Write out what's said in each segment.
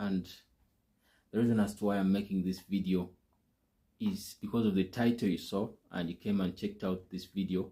And the reason as to why I'm making this video is because of the title you saw and you came and checked out this video.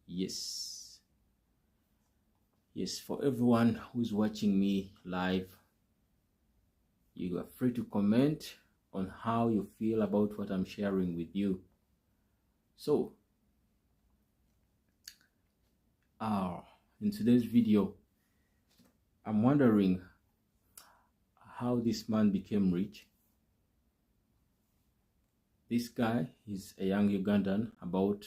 Yes, for everyone who's watching me live, you are free to comment on how you feel about what I'm sharing with you. So in today's video, I'm wondering how this man became rich. This guy is a young Ugandan, about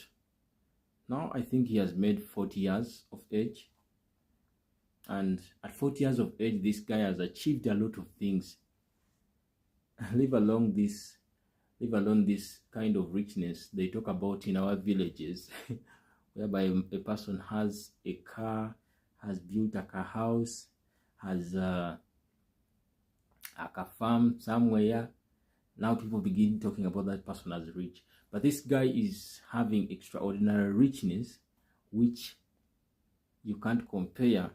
now I think he has made 40 years of age, and at 40 years of age this guy has achieved a lot of things. Leave alone this kind of richness they talk about in our villages whereby a person has a car, has built a car house, has a farm somewhere. Now people begin talking about that person as rich. But this guy is having extraordinary richness which you can't compare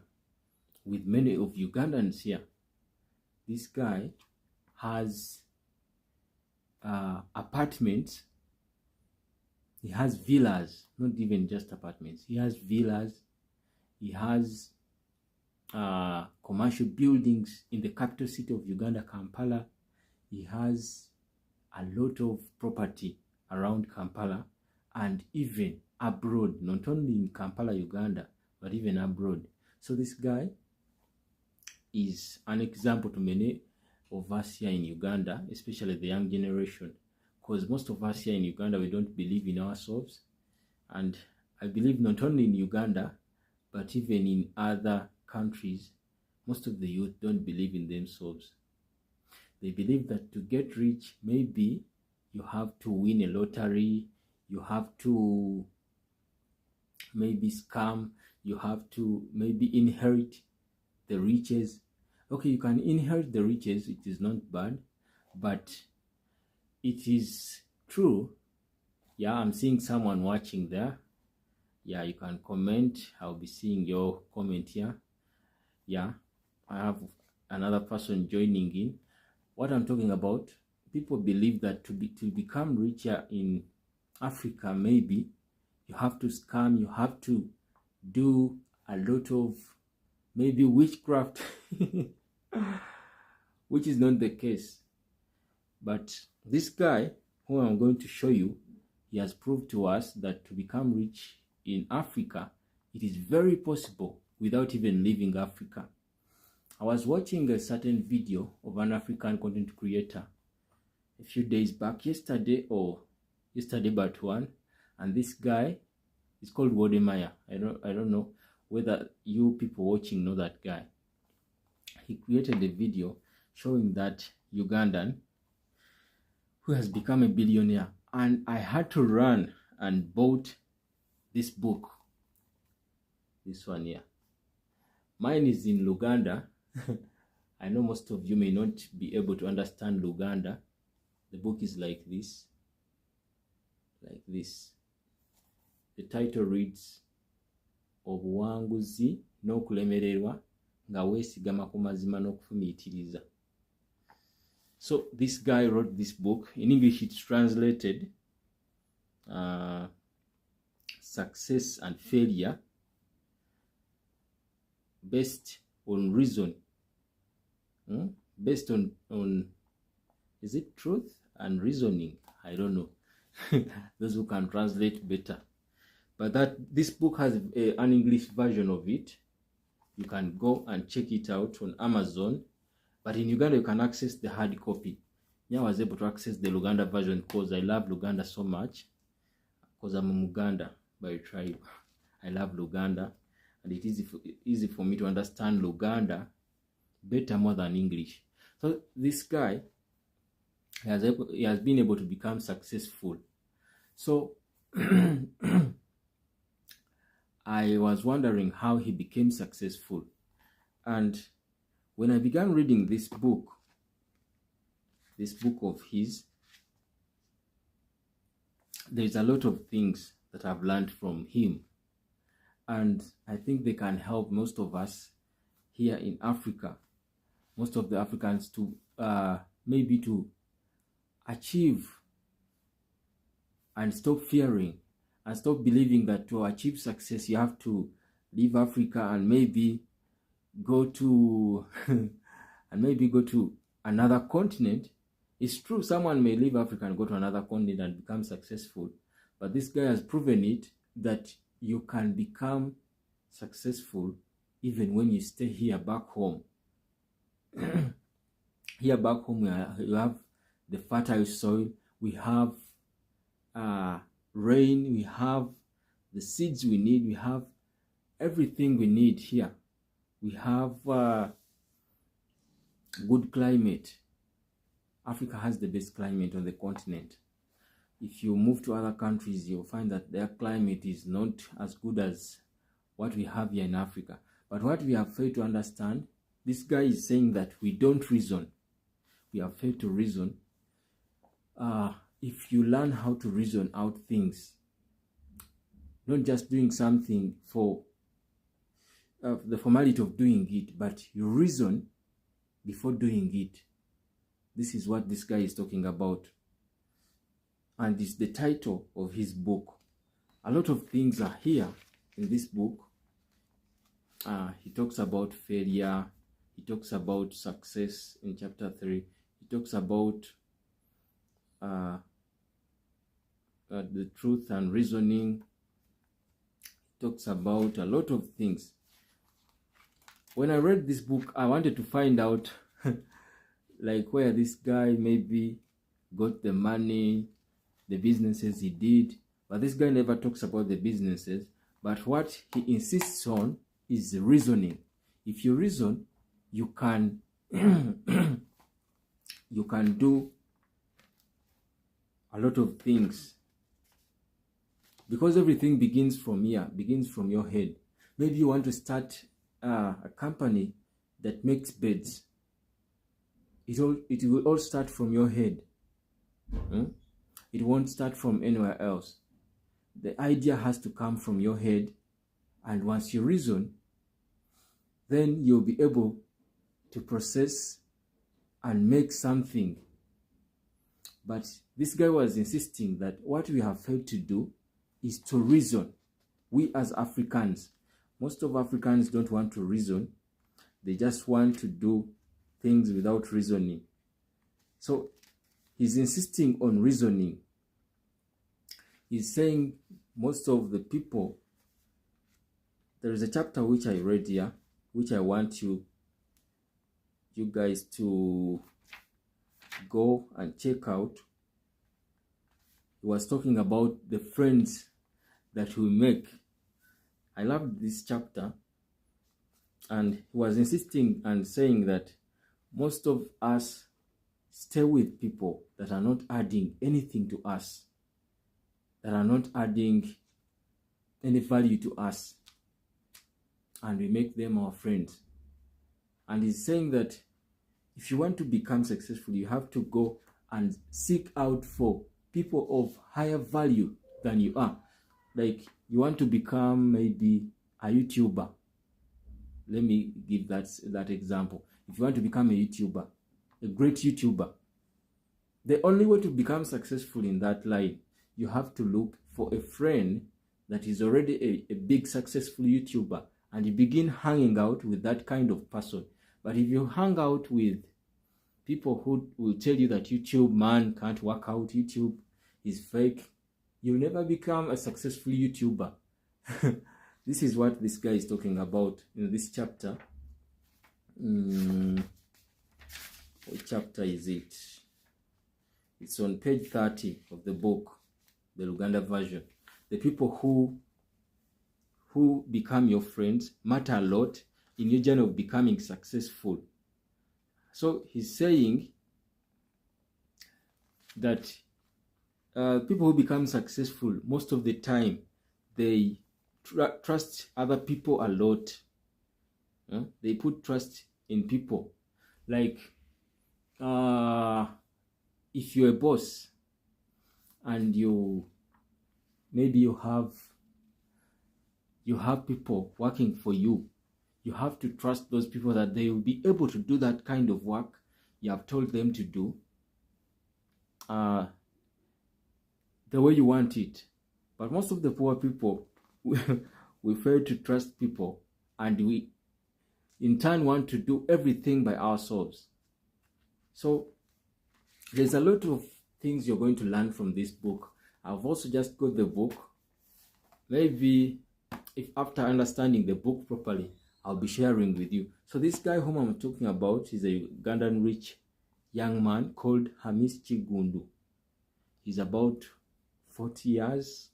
with many of Ugandans here. This guy has apartments. He has villas, not even just apartments. He has villas. He has commercial buildings in the capital city of Uganda, Kampala. He has a lot of property around Kampala and even abroad, not only in Kampala, Uganda, but even abroad. So this guy is an example to many of us here in Uganda, especially the young generation, because most of us here in Uganda, we don't believe in ourselves. And I believe not only in Uganda, but even in other countries, most of the youth don't believe in themselves. They believe that to get rich, maybe you have to win a lottery, you have to maybe scam, you have to maybe inherit the riches. Okay, you can inherit the riches, it is not bad, but it is true. Yeah, I'm seeing someone watching there. Yeah, you can comment. I'll be seeing your comment here. Yeah, I have another person joining in. What I'm talking about, people believe that to become richer in Africa, maybe you have to scam, you have to do a lot of maybe witchcraft, which is not the case. But this guy, who I'm going to show you, he has proved to us that to become rich in Africa, it is very possible without even leaving Africa. I was watching a certain video of an African content creator a few days back, yesterday but one, and this guy is called Billionaire. I don't know whether you people watching know that guy. He created a video showing that Ugandan who has become a billionaire, and I had to run and bought this book, this one here. Mine is in Luganda. I know most of you may not be able to understand Luganda. The book is like this. The title reads, Obuwanguzi n'okulemererwa nga weesigama ku mazima n'okufumiitiriza. So this guy wrote this book. In English it's translated Success and Failure Based on Reason. Based on is it truth and reasoning? I don't know. Those who can translate better. But this book has an English version of it. You can go and check it out on Amazon. But in Uganda, you can access the hard copy. Yeah, I was able to access the Luganda version because I love Luganda so much. Because I'm a Muganda by tribe. I love Luganda. And it is easy for me to understand Luganda better more than English. So this guy he has been able to become successful. So I was wondering how he became successful. And when I began reading this book of his, there's a lot of things that I've learned from him. And I think they can help most of us here in Africa most of the Africans to maybe to achieve and stop fearing and stop believing that to achieve success you have to leave Africa and maybe go to another continent. It's true, someone may leave Africa and go to another continent and become successful, but this guy has proven it that you can become successful even when you stay here back home. Here back home, you have the fertile soil, we have rain, we have the seeds we need, we have everything we need here. We have good climate. Africa has the best climate on the continent. If you move to other countries, you'll find that their climate is not as good as what we have here in Africa. But what we have failed to understand, this guy is saying that we don't reason. We have failed to reason. If you learn how to reason out things, not just doing something for the formality of doing it, but you reason before doing it. This is what this guy is talking about. And it's the title of his book. A lot of things are here in this book. He talks about failure. He talks about success in chapter 3. He talks about the truth and reasoning. He talks about a lot of things. When I read this book, I wanted to find out like where this guy maybe got the money, the businesses he did. But this guy never talks about the businesses. But what he insists on is the reasoning. If you reason, you can you can do a lot of things. Because everything begins from here, begins from your head. Maybe you want to start a company that makes beds. It will all start from your head. It won't start from anywhere else. The idea has to come from your head, and once you reason, then you'll be able to process and make something. But this guy was insisting that what we have failed to do is to reason. We as Africans, most of Africans don't want to reason. They just want to do things without reasoning. So he's insisting on reasoning. He's saying most of the people, there is a chapter which I read here, which I want you guys to go and check out. He was talking about the friends that we make. I loved this chapter, and he was insisting and saying that most of us stay with people that are not adding anything to us, that are not adding any value to us, and we make them our friends. And he's saying that if you want to become successful, you have to go and seek out for people of higher value than you are. Like, you want to become maybe a YouTuber. Let me give that example. If you want to become a YouTuber, a great YouTuber, the only way to become successful in that line, you have to look for a friend that is already a big successful YouTuber, and you begin hanging out with that kind of person. But if you hang out with people who will tell you that YouTube, man, can't work out, YouTube is fake, you'll never become a successful YouTuber. This is what this guy is talking about in this chapter. What chapter is it? It's on page 30 of the book, the Uganda version. The people who become your friends matter a lot in your journey of becoming successful. So he's saying that people who become successful, most of the time, they trust other people a lot. They put trust in people. Like, if you're a boss and maybe you have people working for you, You have to trust those people that they will be able to do that kind of work you have told them to do the way you want it. But most of the poor people, we fail to trust people, and we in turn want to do everything by ourselves. So there's a lot of things you're going to learn from this book. I've also just got the book. Maybe if after understanding the book properly, I'll be sharing with you. So this guy whom I'm talking about is a Ugandan rich young man called Hamis Chigundu. He's about 40 years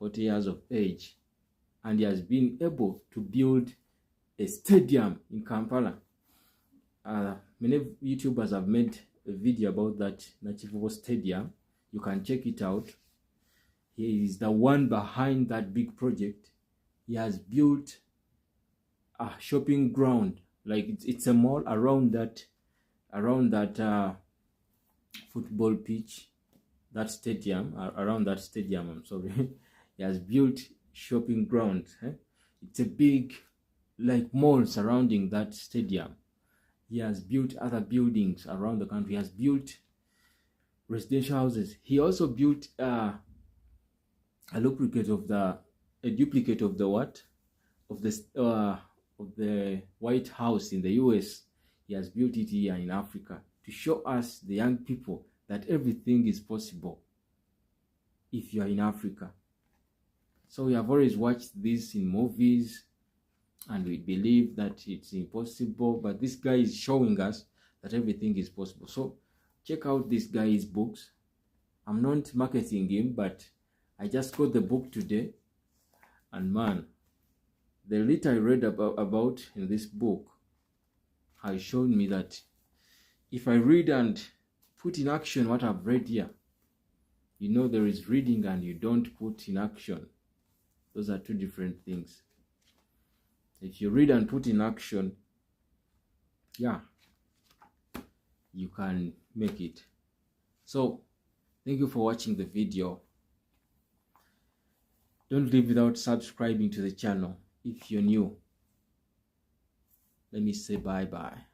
of age, and he has been able to build a stadium in Kampala. Many YouTubers have made a video about that Nachivo Stadium. You can check it out. He is the one behind that big project. He has built a shopping ground, like it's a mall around that football pitch, that stadium, around that stadium, I'm sorry. He has built shopping grounds. It's a big like mall surrounding that stadium. He has built other buildings around the country. He has built residential houses. He also built a duplicate of the White House in the US. He has built it here in Africa to show us, the young people, that everything is possible if you are in Africa. So we have always watched this in movies and we believe that it's impossible, but this guy is showing us that everything is possible. So check out this guy's books. I'm not marketing him, but I just got the book today, and man, the little I read about in this book has shown me that if I read and put in action what I've read here, you know, there is reading and you don't put in action. Those are two different things. If you read and put in action, yeah, you can make it. So thank you for watching the video. Don't leave without subscribing to the channel if you're new. Let me say bye-bye.